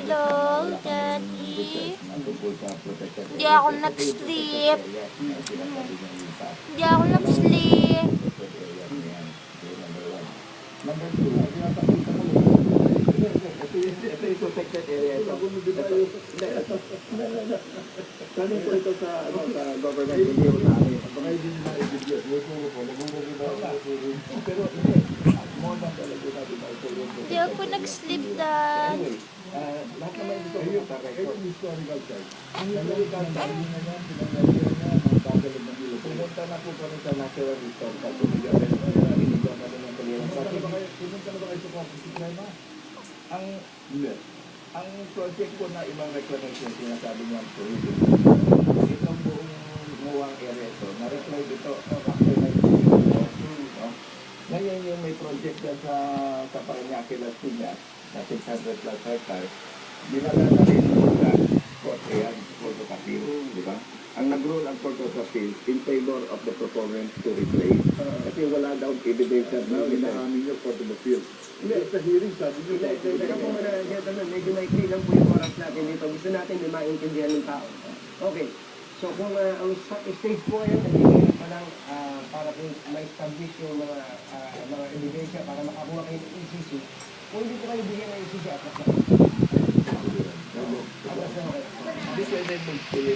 Hello, Daddy. Hindi ako nag-sleep. Hindi ako nag-sleep. Number 2, ito yung protected area. Tanong po ito sa government, hindi ko sa amin. Baka hindi nila i-video. Pero hindi, more than talaga natin na ito yung... Hindi ako nag-sleep, Dad. Lahat naman ito yung historical site. Ang historical site, hindi na yan, pinangyarihan na, mga tagalog ng ilo. Pumunta na po kami sa Natural Historical Site. Inigyan natin ng kalilang. Pumunta na ba kayo sa Corpus Crema? Ang project ko na ibang reclamation, sinasabi niya ang prohibited. Itong buong muwang area ito, na-reply dito, after 1982, ngayon yung may project dyan sa Parañaque, Las Piñas, na 600 plus hectares, dinala na rin sa Court Ayan, Court of Appeal, di ba? Ang nag-rule ang Court of Appeal in favor of the proponent to replace. Kasi wala daw evidence na inaamin yung Court of Appeal. Hindi, sa hearing sabi nyo. Teka po muna, gentlemen, medyo maikli lang po yung oras natin dito. Gusto natin may maintindihan ng tao. Okay. So kung ang stage po yan, nagbigay na pa lang para ma-establish yung mga ebidensya para makakuha kayo ng ECC. Kung hindi po kayo bigyan ng ECC, atas na. Hindi pwede mag-stay